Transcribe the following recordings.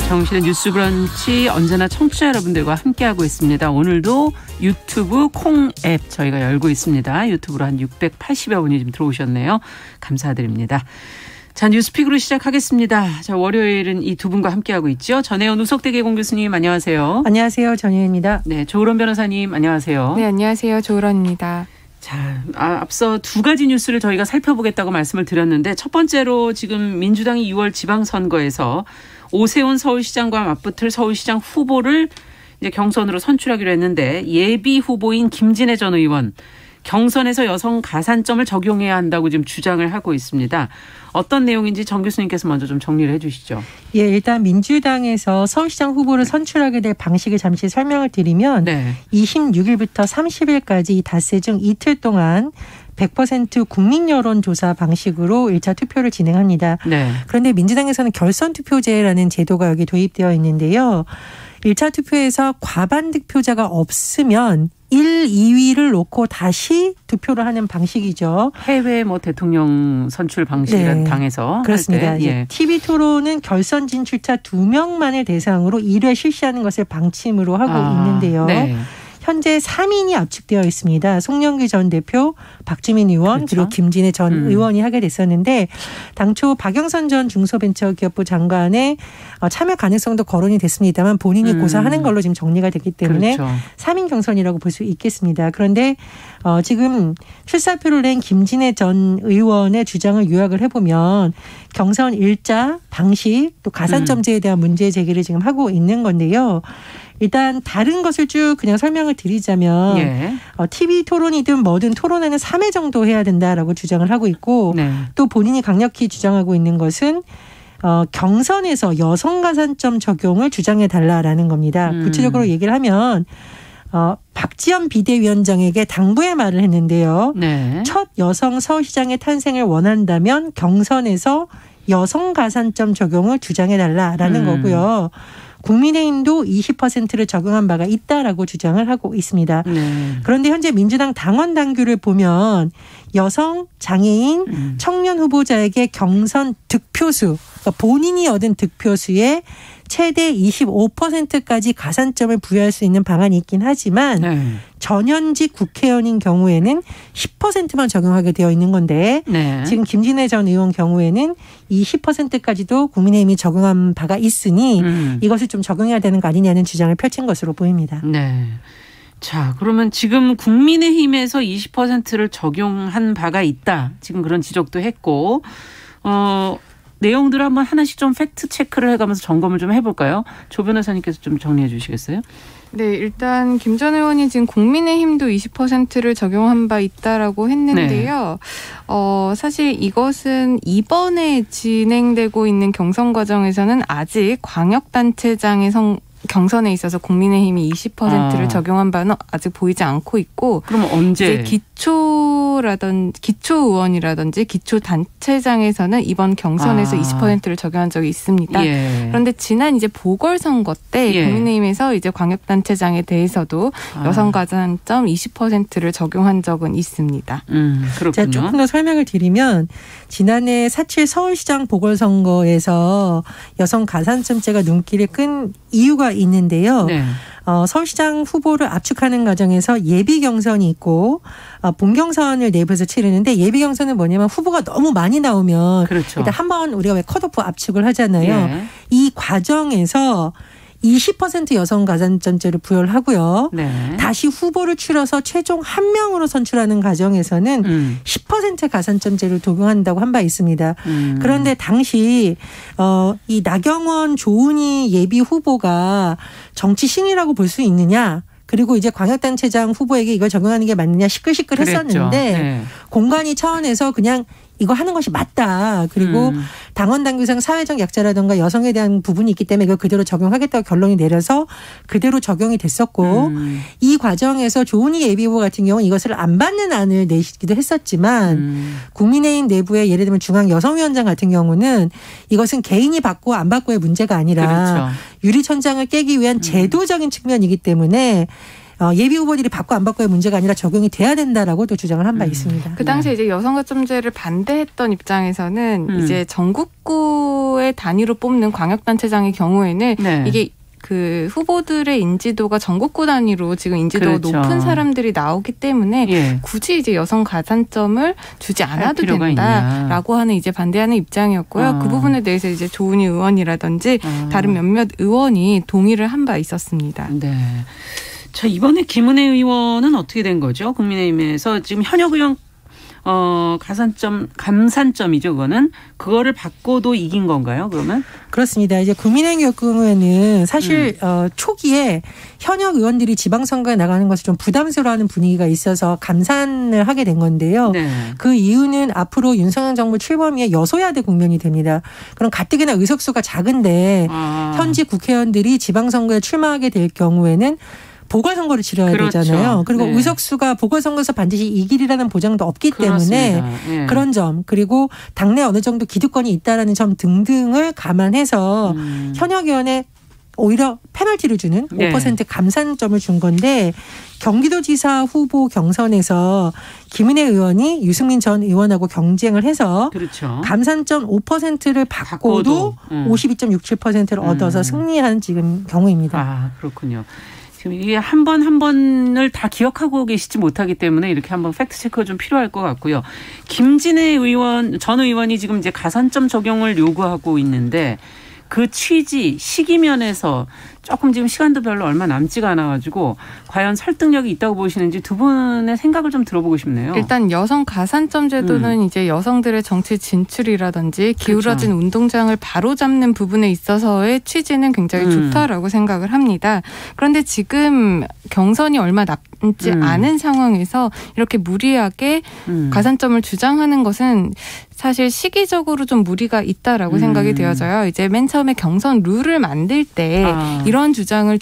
정신의 뉴스 브런치 언제나 청취자 여러분들과 함께하고 있습니다. 오늘도 유튜브 콩 앱 저희가 열고 있습니다. 유튜브로 한 680여 분이 지금 들어오셨네요. 감사드립니다. 자, 뉴스픽으로 시작하겠습니다. 자, 월요일은 이 두 분과 함께하고 있죠. 전혜연 우석대 개공 교수님 안녕하세요. 안녕하세요. 전혜연입니다. 네, 조으론 변호사님 안녕하세요. 네, 안녕하세요. 조으론입니다. 자, 앞서 두 가지 뉴스를 저희가 살펴보겠다고 말씀을 드렸는데 첫 번째로 지금 민주당이 6월 지방선거에서 오세훈 서울시장과 맞붙을 서울시장 후보를 이제 경선으로 선출하기로 했는데 예비 후보인 김진애 전 의원 경선에서 여성 가산점을 적용해야 한다고 지금 주장을 하고 있습니다. 어떤 내용인지 정 교수님께서 먼저 좀 정리를 해 주시죠. 예, 일단 민주당에서 서울시장 후보를 선출하게 될 방식을 잠시 설명을 드리면 네. 26일부터 30일까지 이 닷새 중 이틀 동안 100% 국민 여론조사 방식으로 1차 투표를 진행합니다. 네. 그런데 민주당에서는 결선 투표제라는 제도가 여기 도입되어 있는데요. 1차 투표에서 과반 득표자가 없으면 1, 2위를 놓고 다시 투표를 하는 방식이죠. 해외 뭐 대통령 선출 방식이라는 네. 당에서. 그렇습니다. 예. TV 토론은 결선 진출자 2명만을 대상으로 1회 실시하는 것을 방침으로 하고 있는데요. 네. 현재 3인이 압축되어 있습니다. 송영길 전 대표, 박주민 의원 그렇죠. 그리고 김진애 전 의원이 하게 됐었는데 당초 박영선 전 중소벤처기업부 장관의 참여 가능성도 거론이 됐습니다만 본인이 고사하는 걸로 지금 정리가 됐기 때문에 그렇죠. 3인 경선이라고 볼 수 있겠습니다. 그런데 지금 출사표를 낸 김진애 전 의원의 주장을 요약을 해보면 경선 일자, 방식 또 가산점제에 대한 문제 제기를 지금 하고 있는 건데요. 일단 다른 것을 쭉 그냥 설명을 드리자면 예. TV 토론이든 뭐든 토론회는 3회 정도 해야 된다라고 주장을 하고 있고 네. 또 본인이 강력히 주장하고 있는 것은 경선에서 여성 가산점 적용을 주장해달라라는 겁니다. 구체적으로 얘기를 하면 박지원 비대위원장에게 당부의 말을 했는데요. 네. 첫 여성 서울시장의 탄생을 원한다면 경선에서 여성 가산점 적용을 주장해달라라는 거고요. 국민의힘도 20%를 적용한 바가 있다라고 주장을 하고 있습니다. 그런데 현재 민주당 당원 당규를 보면 여성, 장애인, 청년 후보자에게 경선 득표수, 그러니까 본인이 얻은 득표수의 최대 25%까지 가산점을 부여할 수 있는 방안이 있긴 하지만 전현직 국회의원인 경우에는 10%만 적용하게 되어 있는 건데 지금 김진애 전 의원 경우에는 이 10%까지도 국민의힘이 적용한 바가 있으니 이것을 좀 적용해야 되는 거 아니냐는 주장을 펼친 것으로 보입니다. 네. 자, 그러면 지금 국민의힘에서 20%를 적용한 바가 있다. 지금 그런 지적도 했고 내용들을 한번 하나씩 좀 팩트 체크를 해가면서 점검을 좀 해볼까요? 조 변호사님께서 좀 정리해 주시겠어요? 네, 일단 김 전 의원이 지금 국민의힘도 20%를 적용한 바 있다라고 했는데요. 네. 사실 이것은 이번에 진행되고 있는 경선 과정에서는 아직 광역단체장의 경선에 있어서 국민의힘이 20%를 적용한 바는 아직 보이지 않고 있고. 그럼 언제? 이제 기초의원이라든지 기초단체장에서는 이번 경선에서 20%를 적용한 적이 있습니다. 예. 그런데 지난 이제 보궐선거 때 국민의힘에서 이제 광역단체장에 대해서도 여성 가산점 20%를 적용한 적은 있습니다. 그렇군요. 제가 조금 더 설명을 드리면 지난해 4.7 서울시장 보궐선거에서 여성 가산점제가 눈길을 끈 이유가 있는데요. 네. 서울시장 후보를 압축하는 과정에서 예비 경선이 있고 본 경선을 내부에서 치르는데 예비 경선은 뭐냐면 후보가 너무 많이 나오면 그렇죠. 일단 한번 우리가 왜 컷오프 압축을 하잖아요. 예. 이 과정에서 20% 여성 가산점제를 부여를 하고요. 네. 다시 후보를 추려서 최종 한 명으로 선출하는 과정에서는 10% 가산점제를 적용한다고 한 바 있습니다. 그런데 당시 이 나경원 조은희 예비 후보가 정치 신이라고 볼 수 있느냐. 그리고 이제 광역단체장 후보에게 이걸 적용하는 게 맞느냐 시끌시끌했었는데 네. 공관위 차원에서 그냥 이거 하는 것이 맞다. 그리고 당원 당규상 사회적 약자라든가 여성에 대한 부분이 있기 때문에 이걸 그대로 적용하겠다고 결론이 내려서 그대로 적용이 됐었고 이 과정에서 조은희 예비후보 같은 경우는 이것을 안 받는 안을 내시기도 했었지만 국민의힘 내부의 예를 들면 중앙여성위원장 같은 경우는 이것은 개인이 받고 안 받고의 문제가 아니라 그렇죠. 유리천장을 깨기 위한 제도적인 측면이기 때문에 예비 후보들이 받고 안 받고의 문제가 아니라 적용이 돼야 된다라고 또 주장을 한 바 있습니다. 그 당시에 이제 여성가점제를 반대했던 입장에서는 이제 전국구의 선거의 단위로 뽑는 광역단체장의 경우에는 네. 이게 그 후보들의 인지도가 전국구 단위로 지금 인지도가 그렇죠. 높은 사람들이 나오기 때문에 예. 굳이 이제 여성 가산점을 주지 않아도 필요가 된다라고 하는 이제 반대하는 입장이었고요. 그 부분에 대해서 이제 조은희 의원이라든지 다른 몇몇 의원이 동의를 한 바 있었습니다. 네. 자, 이번에 김은혜 의원은 어떻게 된 거죠? 국민의힘에서 지금 현역 의원 감산점이죠, 그거는. 그거를 받고도 이긴 건가요, 그러면? 그렇습니다. 이제 국민의힘 경우에는 사실 초기에 현역 의원들이 지방선거에 나가는 것을 좀 부담스러워하는 분위기가 있어서 감산을 하게 된 건데요. 네. 그 이유는 앞으로 윤석열 정부 출범위에 여소야대 국면이 됩니다. 그럼 가뜩이나 의석수가 작은데 현지 국회의원들이 지방선거에 출마하게 될 경우에는 보궐선거를 치러야 그렇죠. 되잖아요. 그리고 네. 의석수가 보궐선거에서 반드시 이길이라는 보장도 없기 그렇습니다. 때문에 네. 그런 점 그리고 당내 어느 정도 기득권이 있다라는 점 등등을 감안해서 현역 의원의 오히려 페널티를 주는 5% 감산점을 준 건데 경기도지사 후보 경선에서 김은혜 의원이 유승민 전 의원하고 경쟁을 해서 그렇죠. 감산점 5%를 받고도 52.67%를 얻어서 승리한 지금 경우입니다. 아, 그렇군요. 지금 이게 한 번을 다 기억하고 계시지 못하기 때문에 이렇게 한번 팩트 체크가 좀 필요할 것 같고요. 김진애 전 의원이 지금 이제 가산점 적용을 요구하고 있는데 그 취지, 시기 면에서 조금 지금 시간도 별로 얼마 남지가 않아가지고 과연 설득력이 있다고 보시는지 두 분의 생각을 좀 들어보고 싶네요. 일단 여성 가산점 제도는 이제 여성들의 정치 진출이라든지 기울어진 그렇죠. 운동장을 바로잡는 부분에 있어서의 취지는 굉장히 좋다라고 생각을 합니다. 그런데 지금 경선이 얼마 남지 않은 상황에서 이렇게 무리하게 가산점을 주장하는 것은 사실 시기적으로 좀 무리가 있다라고 생각이 되어져요. 이제 맨 처음에 경선 룰을 만들 때 이런 주장을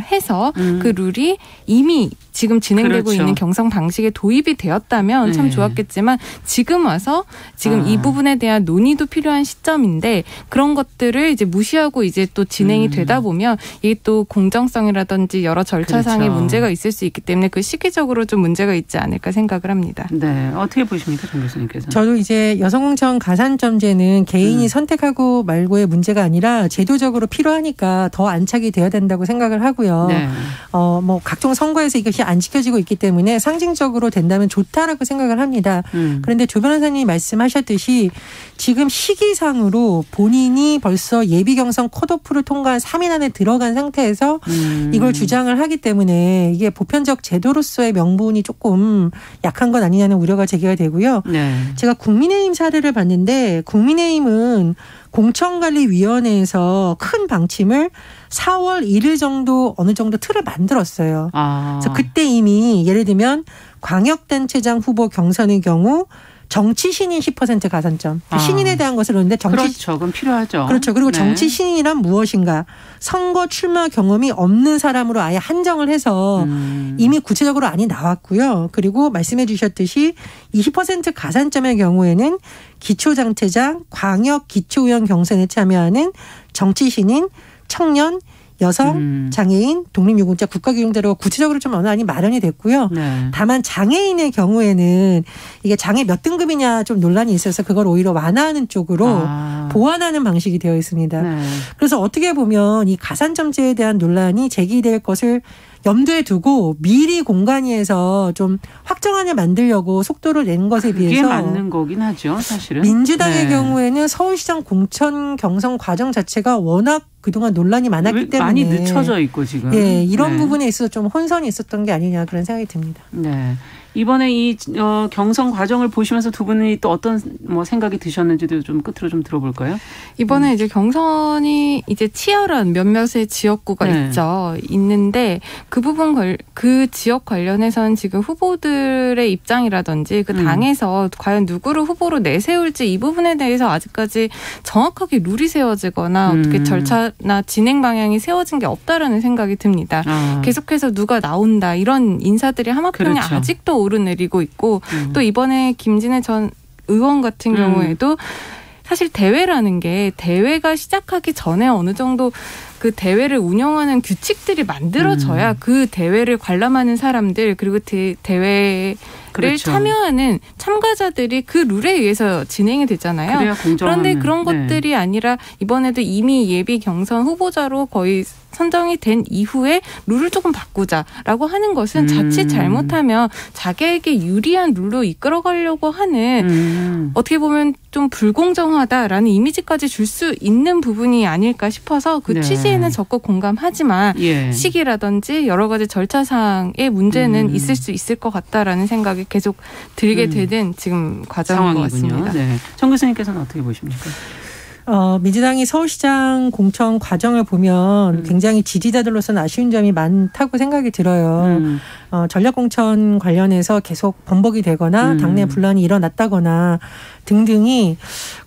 해서 그 룰이 이미 지금 진행되고 그렇죠. 있는 경선 방식에 도입이 되었다면 참 좋았겠지만 지금 와서 지금 이 부분에 대한 논의도 필요한 시점인데 그런 것들을 이제 무시하고 이제 또 진행이 되다 보면 이게 또 공정성이라든지 여러 절차상의 그렇죠. 문제가 있을 수 있기 때문에 그 시기적으로 좀 문제가 있지 않을까 생각을 합니다. 네, 어떻게 보십니까, 정 교수님께서? 저도 이제 여성공천 가산점제는 개인이 선택하고 말고의 문제가 아니라 제도적으로 필요하니까 더 안착이 돼야 된다고 생각을 하고요. 네. 뭐 각종 선거에서 이것이 안 지켜지고 있기 때문에 상징적으로 된다면 좋다라고 생각을 합니다. 그런데 조 변호사님이 말씀하셨듯이 지금 시기상으로 본인이 벌써 예비 경선 컷오프를 통과한 3인 안에 들어간 상태에서 이걸 주장을 하기 때문에 이게 보편적 제도로서의 명분이 조금 약한 건 아니냐는 우려가 제기가 되고요. 네. 제가 국민의힘 사례를 봤는데 국민의힘은 공천관리위원회에서 큰 방침을 4월 1일 정도 어느 정도 틀을 만들었어요. 그래서 그때 이미 예를 들면 광역단체장 후보 경선의 경우 정치 신인 10% 가산점. 신인에 대한 것을 그런데 그렇죠. 그건 필요하죠. 그렇죠. 그리고 정치 신인이란 무엇인가? 선거 출마 경험이 없는 사람으로 아예 한정을 해서 이미 구체적으로 안이 나왔고요. 그리고 말씀해 주셨듯이 20% 가산점의 경우에는 기초장체장, 광역 기초의원 경선에 참여하는 정치 신인, 청년, 여성, 장애인, 독립유공자, 국가기용자로 구체적으로 좀 어느 안이 마련이 됐고요. 네. 다만 장애인의 경우에는 이게 장애 몇 등급이냐 좀 논란이 있어서 그걸 오히려 완화하는 쪽으로 보완하는 방식이 되어 있습니다. 네. 그래서 어떻게 보면 이 가산점제에 대한 논란이 제기될 것을 염두에 두고 미리 공간위에서 좀 확정안을 만들려고 속도를 낸 것에 비해서 그게 맞는 거긴 하죠, 사실은. 민주당의 네. 경우에는 서울시장 공천 경선 과정 자체가 워낙 그동안 논란이 많았기 때문에 많이 늦춰져 있고 지금. 예, 이런 네. 부분에 있어서 좀 혼선이 있었던 게 아니냐 그런 생각이 듭니다. 네. 이번에 이 경선 과정을 보시면서 두 분이 또 어떤 생각이 드셨는지도 좀 끝으로 좀 들어볼까요? 이번에 이제 경선이 이제 치열한 몇몇의 지역구가 있는데 그 부분 그 지역 관련해서는 지금 후보들의 입장이라든지 그 당에서 과연 누구를 후보로 내세울지 이 부분에 대해서 아직까지 정확하게 룰이 세워지거나 어떻게 절차나 진행 방향이 세워진 게 없다라는 생각이 듭니다. 계속해서 누가 나온다 이런 인사들이 하마평에 그렇죠. 아직도 오르내리고 있고 또 이번에 김진애 전 의원 같은 경우에도 사실 대회라는 게 대회가 시작하기 전에 어느 정도 그 대회를 운영하는 규칙들이 만들어져야 그 대회를 관람하는 사람들 그리고 대회에 그렇죠. 참여하는 참가자들이 그 룰에 의해서 진행이 되잖아요. 그래야 공정하면. 그런데 그런 것들이 아니라 이번에도 이미 예비 경선 후보자로 거의 선정이 된 이후에 룰을 조금 바꾸자라고 하는 것은 자칫 잘못하면 자기에게 유리한 룰로 이끌어가려고 하는 어떻게 보면 좀 불공정하다라는 이미지까지 줄 수 있는 부분이 아닐까 싶어서 그 네. 취지에는 적극 공감하지만 예. 시기라든지 여러 가지 절차상의 문제는 있을 수 있을 것 같다라는 생각이 계속 들게 되는 지금 과정인 것 같습니다. 네. 정 교수님께서는 어떻게 보십니까? 민주당이 서울시장 공천 과정을 보면 굉장히 지지자들로서는 아쉬운 점이 많다고 생각이 들어요. 전략공천 관련해서 계속 번복이 되거나 당내 분란이 일어났다거나 등등이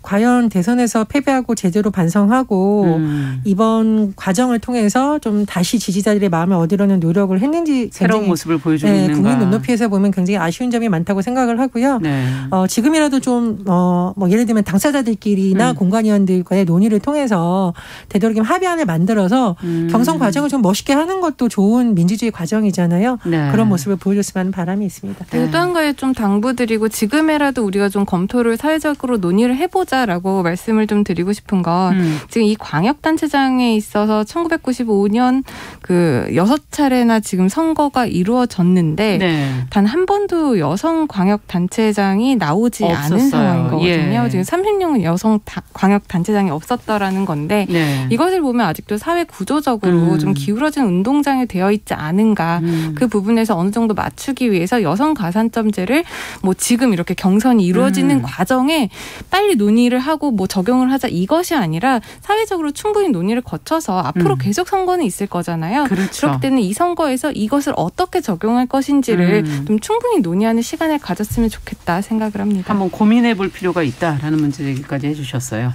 과연 대선에서 패배하고 제대로 반성하고 이번 과정을 통해서 좀 다시 지지자들의 마음을 얻으려는 노력을 했는지 새로운 모습을 보여주고 있는가. 국민 눈높이에서 보면 굉장히 아쉬운 점이 많다고 생각을 하고요. 네. 지금이라도 좀 뭐 예를 들면 당사자들끼리나 공관위원들과의 논의를 통해서 되도록이면 합의안을 만들어서 경선 과정을 좀 멋있게 하는 것도 좋은 민주주의 과정이잖아요. 네. 그런 모습을 보여줬으면 하는 바람이 있습니다. 그리고 또 한 가지 좀 당부드리고 지금이라도 우리가 좀 검토를 사회적으로 논의를 해보자라고 말씀을 좀 드리고 싶은 건 지금 이 광역단체장에 있어서 1995년 그 6차례나 지금 선거가 이루어졌는데 네. 단 한 번도 여성 광역단체장이 나오지 없었어요. 않은 상황인 거거든요. 예. 지금 36년 여성 광역단체장이 없었더라는 건데 네. 이것을 보면 아직도 사회 구조적으로 좀 기울어진 운동장이 되어 있지 않은가 그 부분에서 어느 정도 맞추기 위해서 여성 가산점제를 뭐 지금 이렇게 경선이 이루어지는 과정에 빨리 논의를 하고 뭐 적용을 하자 이것이 아니라 사회적으로 충분히 논의를 거쳐서 앞으로 계속 선거는 있을 거잖아요. 그렇죠. 그렇기 때문에 이 선거에서 이것을 어떻게 적용할 것인지를 좀 충분히 논의하는 시간을 가졌으면 좋겠다 생각을 합니다. 한번 고민해 볼 필요가 있다라는 문제 제기까지 해주셨어요.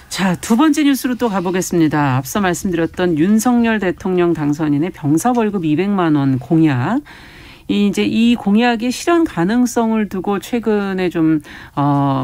자, 두 번째 뉴스로 또 가보겠습니다. 앞서 말씀드렸던 윤석열 대통령 당선인의 병사 월급 200만 원 공약. 이제 이 공약의 실현 가능성을 두고 최근에 좀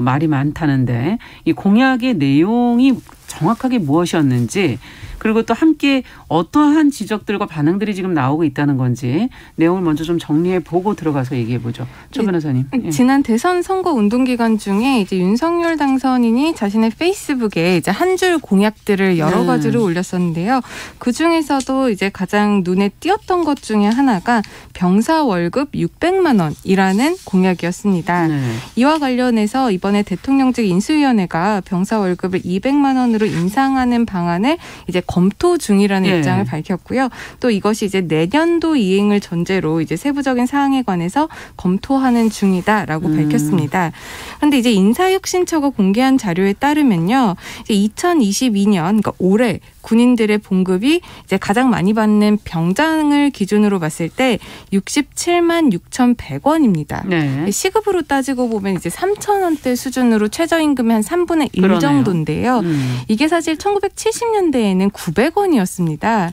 말이 많다는데 이 공약의 내용이 정확하게 무엇이었는지 그리고 또 함께 어떠한 지적들과 반응들이 지금 나오고 있다는 건지 내용을 먼저 좀 정리해 보고 들어가서 얘기해 보죠. 조 변호사님. 예. 지난 대선 선거 운동 기간 중에 이제 윤석열 당선인이 자신의 페이스북에 이제 한 줄 공약들을 여러 가지로 올렸었는데요. 그 중에서도 이제 가장 눈에 띄었던 것 중에 하나가 병사 월급 600만 원이라는 공약이었습니다. 이와 관련해서 이번에 대통령직 인수위원회가 병사 월급을 200만 원으로 인상하는 방안을 이제 검토 중이라는 입장을 밝혔고요. 또 이것이 이제 내년도 이행을 전제로 이제 세부적인 사항에 관해서 검토하는 중이다라고 밝혔습니다. 그런데 이제 인사혁신처가 공개한 자료에 따르면요, 이제 2022년 그러니까 올해 군인들의 봉급이 이제 가장 많이 받는 병장을 기준으로 봤을 때 67만 6,100원입니다. 네. 시급으로 따지고 보면 이제 3,000원대 수준으로 최저임금의 한 3분의 1 그러네요. 정도인데요. 이게 사실 1970년대에는 900원이었습니다.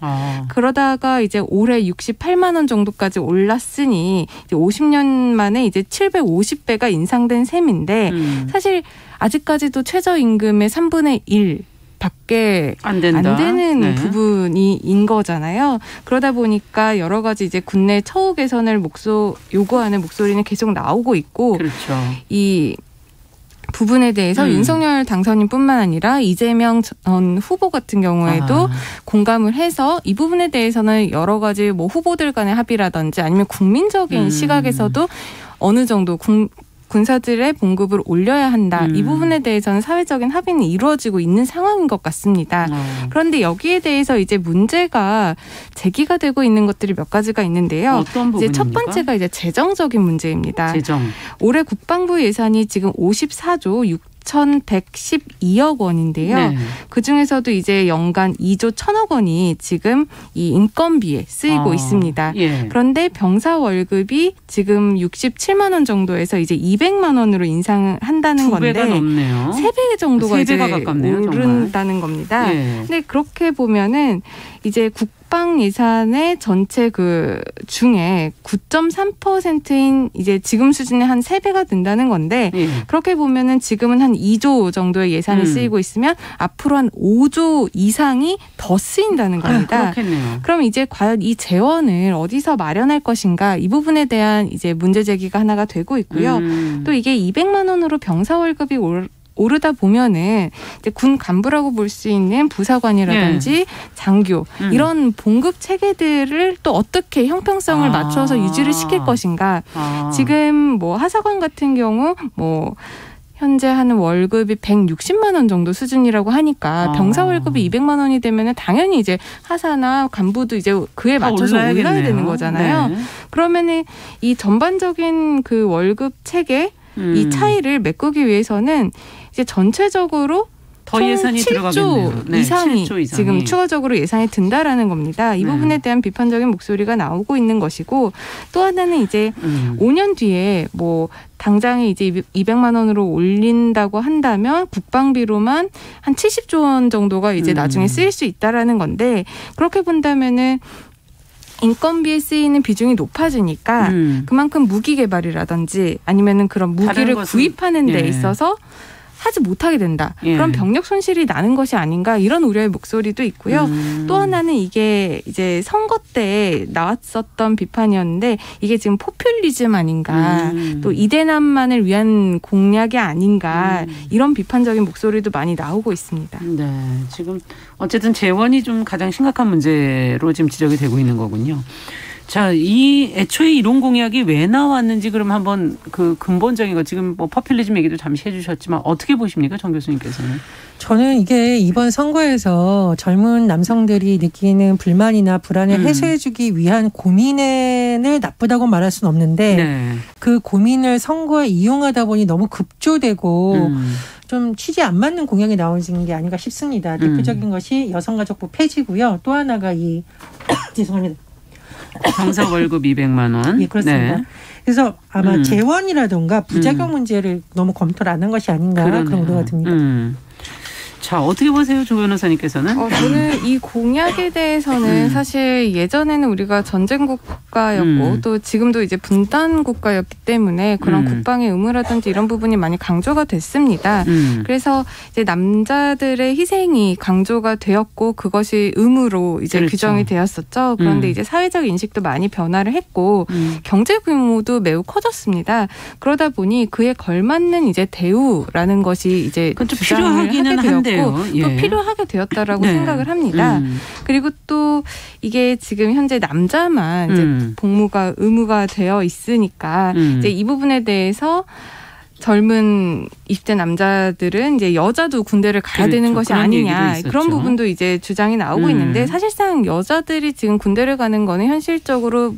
그러다가 이제 올해 68만 원 정도까지 올랐으니 이제 50년 만에 이제 750배가 인상된 셈인데 사실 아직까지도 최저임금의 3분의 1 밖에 안 되는 부분인 거잖아요. 그러다 보니까 여러 가지 이제 군내 처우 개선을 요구하는 목소리는 계속 나오고 있고 그렇죠. 이 부분에 대해서 윤석열 당선인뿐만 아니라 이재명 전 후보 같은 경우에도 공감을 해서 이 부분에 대해서는 여러 가지 뭐 후보들 간의 합의라든지 아니면 국민적인 시각에서도 어느 정도 군사들의 봉급을 올려야 한다. 이 부분에 대해서는 사회적인 합의는 이루어지고 있는 상황인 것 같습니다. 그런데 여기에 대해서 이제 문제가 제기가 되고 있는 것들이 몇 가지가 있는데요. 어떤 부분입니까? 이제 첫 번째가 이제 재정적인 문제입니다. 재정. 올해 국방부 예산이 지금 54조 6,112억 원인데요. 네. 그중에서도 이제 연간 2조 1,000억 원이 지금 이 인건비에 쓰이고 있습니다. 예. 그런데 병사 월급이 지금 67만 원 정도에서 이제 200만 원으로 인상을 한다는 건데 2배가 넘네요. 3배 정도가 3배가 가깝네요. 오른다는 겁니다. 예. 근데 그렇게 보면은 이제 국방 예산의 전체 그 중에 9.3%인 이제 지금 수준의 한 3배가 된다는 건데 그렇게 보면은 지금은 한 2조 정도의 예산이 쓰이고 있으면 앞으로 한 5조 이상이 더 쓰인다는 겁니다. 그렇겠네요. 그럼 이제 과연 이 재원을 어디서 마련할 것인가 이 부분에 대한 이제 문제 제기가 하나가 되고 있고요. 또 이게 200만 원으로 병사 월급이 오르다 보면은 이제 군 간부라고 볼 수 있는 부사관이라든지 장교 이런 봉급 체계들을 또 어떻게 형평성을 맞춰서 유지를 시킬 것인가. 지금 뭐 하사관 같은 경우 뭐 현재 하는 월급이 160만 원 정도 수준이라고 하니까 병사 월급이 200만 원이 되면은 당연히 이제 하사나 간부도 이제 그에 맞춰서 올라야 되는 거잖아요. 네. 그러면은 이 전반적인 그 월급 체계 이 차이를 메꾸기 위해서는 이제 전체적으로 더 예산이 7조 네, 이상이 7조 이상이 지금 추가적으로 예산이 든다라는 겁니다. 이 부분에 대한 비판적인 목소리가 나오고 있는 것이고 또 하나는 이제 5년 뒤에 뭐 당장에 이제 200만 원으로 올린다고 한다면 국방비로만 한 70조 원 정도가 이제 나중에 쓰일 수 있다라는 건데 그렇게 본다면은 인건비에 쓰이는 비중이 높아지니까 그만큼 무기 개발이라든지 아니면은 그런 무기를 구입하는 데 있어서 하지 못하게 된다. 그럼 병력 손실이 나는 것이 아닌가 이런 우려의 목소리도 있고요. 또 하나는 이게 이제 선거 때 나왔었던 비판이었는데 이게 지금 포퓰리즘 아닌가 또 이대남만을 위한 공약이 아닌가 이런 비판적인 목소리도 많이 나오고 있습니다. 네, 지금 어쨌든 재원이 좀 가장 심각한 문제로 지금 지적이 되고 있는 거군요. 자, 이 애초에 이런 공약이 왜 나왔는지 그럼 한번 그 근본적인 거 지금 뭐 포퓰리즘 얘기도 잠시 해주셨지만 어떻게 보십니까, 정 교수님께서는? 저는 이게 이번 선거에서 젊은 남성들이 느끼는 불만이나 불안을 해소해주기 위한 고민을 나쁘다고 말할 수는 없는데 그 고민을 선거에 이용하다 보니 너무 급조되고 좀 취지에 안 맞는 공약이 나오는 게 아닌가 싶습니다. 대표적인 것이 여성가족부 폐지고요. 또 하나가 죄송합니다. 병사 월급 200만 원. 예, 그렇습니다. 네. 그래서 아마 재원이라든가 부작용 문제를 너무 검토를 안 한 것이 아닌가 그런 우려가 듭니다. 자, 어떻게 보세요, 조 변호사님께서는? 저는 이 공약에 대해서는 사실 예전에는 우리가 전쟁 국가였고 또 지금도 이제 분단 국가였기 때문에 그런 국방의 의무라든지 이런 부분이 많이 강조가 됐습니다. 그래서 이제 남자들의 희생이 강조가 되었고 그것이 의무로 이제 그렇죠. 규정이 되었었죠. 그런데 이제 사회적 인식도 많이 변화를 했고 경제 규모도 매우 커졌습니다. 그러다 보니 그에 걸맞는 이제 대우라는 것이 이제 주장을 하게 되었고 또 필요하게 되었다라고 생각을 합니다. 그리고 또 이게 지금 현재 남자만 이제 복무가 의무가 되어 있으니까 이제 이 부분에 대해서 젊은 20대 남자들은 이제 여자도 군대를 가야 되는 것이 아니냐 그런 부분도 이제 주장이 나오고 있는데 사실상 여자들이 지금 군대를 가는 거는 현실적으로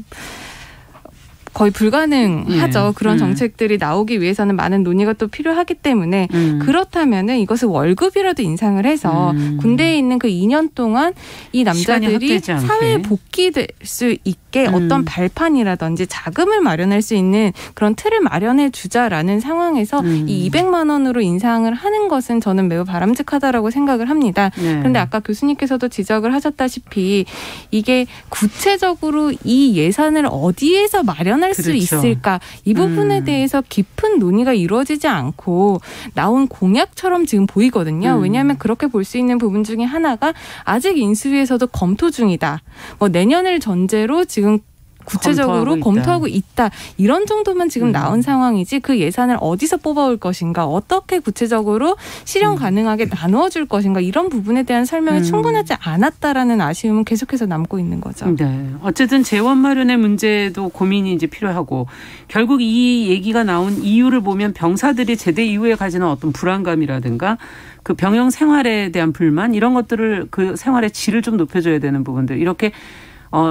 거의 불가능하죠. 그런 정책들이 나오기 위해서는 많은 논의가 또 필요하기 때문에 그렇다면은 이것을 월급이라도 인상을 해서 군대에 있는 그 2년 동안 이 남자들이 사회에 복귀될 수 있게 어떤 발판이라든지 자금을 마련할 수 있는 그런 틀을 마련해 주자라는 상황에서 이 200만 원으로 인상을 하는 것은 저는 매우 바람직하다라고 생각을 합니다. 그런데 아까 교수님께서도 지적을 하셨다시피 이게 구체적으로 이 예산을 어디에서 마련할 수 있을까 이 부분에 대해서 깊은 논의가 이루어지지 않고 나온 공약처럼 지금 보이거든요. 왜냐하면 그렇게 볼 수 있는 부분 중에 하나가 아직 인수위에서도 검토 중이다. 뭐 내년을 전제로 지금 구체적으로 검토하고 있다. 이런 정도만 지금 나온 상황이지 그 예산을 어디서 뽑아올 것인가 어떻게 구체적으로 실현 가능하게 나누어 줄 것인가 이런 부분에 대한 설명이 충분하지 않았다라는 아쉬움은 계속해서 남고 있는 거죠. 네. 어쨌든 재원 마련의 문제도 고민이 이제 필요하고 결국 이 얘기가 나온 이유를 보면 병사들이 제대 이후에 가지는 어떤 불안감이라든가 그 병영 생활에 대한 불만 이런 것들을 그 생활의 질을 좀 높여줘야 되는 부분들 이렇게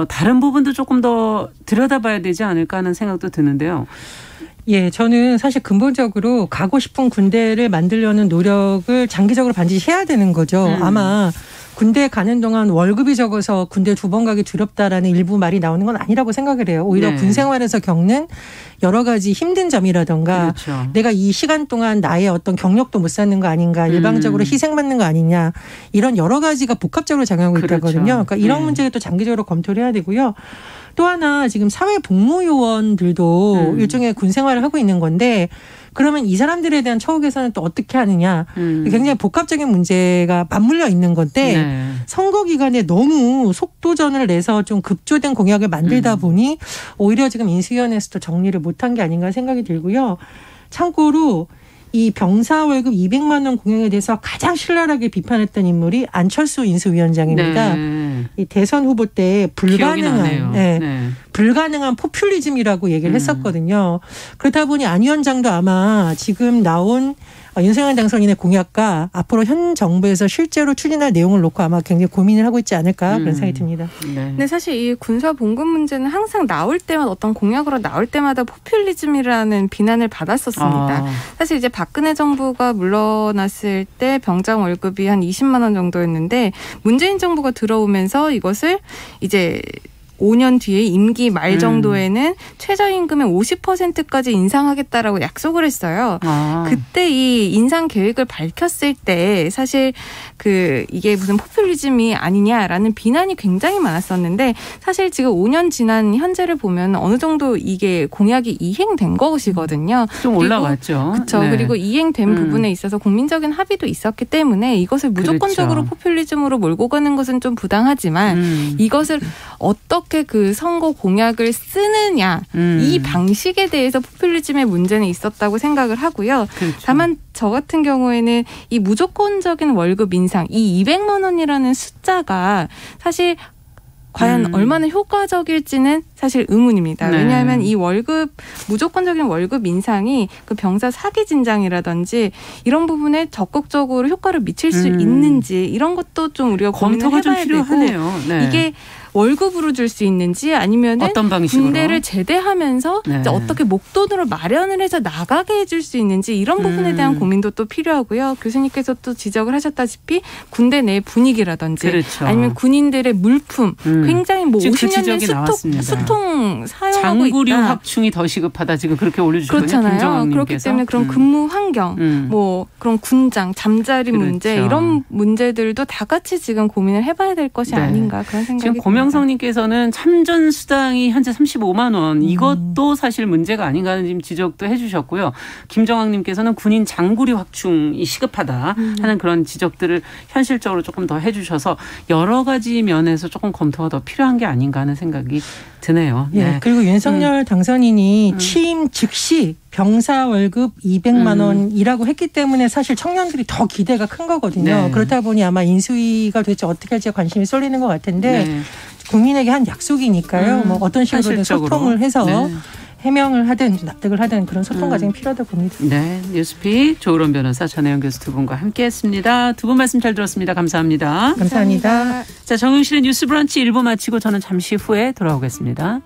다른 부분도 조금 더 들여다봐야 되지 않을까 하는 생각도 드는데요. 예, 저는 사실 근본적으로 가고 싶은 군대를 만들려는 노력을 장기적으로 반드시 해야 되는 거죠. 아마 군대 가는 동안 월급이 적어서 군대 2번 가기 두렵다라는 일부 말이 나오는 건 아니라고 생각을 해요. 오히려 군 생활에서 겪는 여러 가지 힘든 점이라던가 그렇죠. 내가 이 시간 동안 나의 어떤 경력도 못 쌓는 거 아닌가, 일방적으로 희생받는 거 아니냐, 이런 여러 가지가 복합적으로 작용하고 있다거든요. 그러니까 이런 문제를 또 장기적으로 검토를 해야 되고요. 또 하나 지금 사회복무요원들도 일종의 군 생활을 하고 있는 건데, 그러면 이 사람들에 대한 처우 개선은 또 어떻게 하느냐. 굉장히 복합적인 문제가 맞물려 있는 건데 선거 기간에 너무 속도전을 내서 좀 급조된 공약을 만들다 보니 오히려 지금 인수위원회에서도 정리를 못한 게 아닌가 생각이 들고요. 참고로 이 병사 월급 200만 원 공약에 대해서 가장 신랄하게 비판했던 인물이 안철수 인수위원장입니다. 이 대선 후보 때 불가능한 포퓰리즘이라고 얘기를 했었거든요. 그렇다 보니 안 위원장도 아마 지금 나온 윤석열 당선인의 공약과 앞으로 현 정부에서 실제로 추진할 내용을 놓고 아마 굉장히 고민을 하고 있지 않을까 그런 생각이 듭니다. 근데 사실 이 군사 봉급 문제는 항상 나올 때마다 어떤 공약으로 나올 때마다 포퓰리즘이라는 비난을 받았었습니다. 사실 이제 박근혜 정부가 물러났을 때 병장 월급이 한 20만 원 정도였는데 문재인 정부가 들어오면서 이것을 이제 5년 뒤에 임기 말 정도에는 최저임금의 50%까지 인상하겠다라고 약속을 했어요. 그때 이 인상 계획을 밝혔을 때 사실 이게 무슨 포퓰리즘이 아니냐라는 비난이 굉장히 많았었는데 사실 지금 5년 지난 현재를 보면 어느 정도 이게 공약이 이행된 것이거든요. 좀 올라갔죠. 그렇죠. 그리고 이행된 부분에 있어서 국민적인 합의도 있었기 때문에 이것을 무조건적으로 포퓰리즘으로 몰고 가는 것은 좀 부당하지만 이것을 어떻게 그 선거 공약을 쓰느냐 이 방식에 대해서 포퓰리즘의 문제는 있었다고 생각을 하고요. 그렇죠. 다만 저 같은 경우에는 이 무조건적인 월급 인상 이 200만 원이라는 숫자가 사실 과연 얼마나 효과적일지는 사실 의문입니다. 왜냐하면 이 무조건적인 월급 인상이 그 병사 사기 진작이라든지 이런 부분에 적극적으로 효과를 미칠 수 있는지 이런 것도 좀 우리가 고민을 해봐야 되고 이게 월급으로 줄 수 있는지 아니면 어떤 방식으로? 군대를 제대하면서 어떻게 목돈으로 마련을 해서 나가게 해줄 수 있는지 이런 부분에 대한 고민도 또 필요하고요. 교수님께서 또 지적을 하셨다시피 군대 내 분위기라든지 아니면 군인들의 물품 굉장히 50년 된 수통 사용하고 장구류 있다. 확충이 더 시급하다 지금 그렇게 올려주셨거든요. 그렇잖아요. 그렇기 때문에 그런 근무 환경, 그런 군장, 잠자리 문제 이런 문제들도 다 같이 지금 고민을 해봐야 될 것이 아닌가 그런 생각이 듭니다. 고명성님께서는 참전 수당이 현재 35만 원 이것도 사실 문제가 아닌가 하는 지금 지적도 해주셨고요. 김정학님께서는 군인 장구류 확충이 시급하다 하는 그런 지적들을 현실적으로 조금 더 해주셔서 여러 가지 면에서 조금 검토가 더 필요한 게 아닌가 하는 생각이 드네요. 그리고 윤석열 당선인이 취임 즉시 병사 월급 200만 원이라고 했기 때문에 사실 청년들이 더 기대가 큰 거거든요. 그렇다 보니 아마 인수위가 도대체 어떻게 할지 관심이 쏠리는 것 같은데 국민에게 한 약속이니까요. 뭐 어떤 식으로든 소통을 해서 해명을 하든 납득을 하든 그런 소통 과정이 필요하다고 봅니다. 뉴스픽 조으론 변호사, 전혜영 교수 두 분과 함께했습니다. 두 분 말씀 잘 들었습니다. 감사합니다. 감사합니다. 자, 정용실의 뉴스 브런치 1부 마치고 저는 잠시 후에 돌아오겠습니다.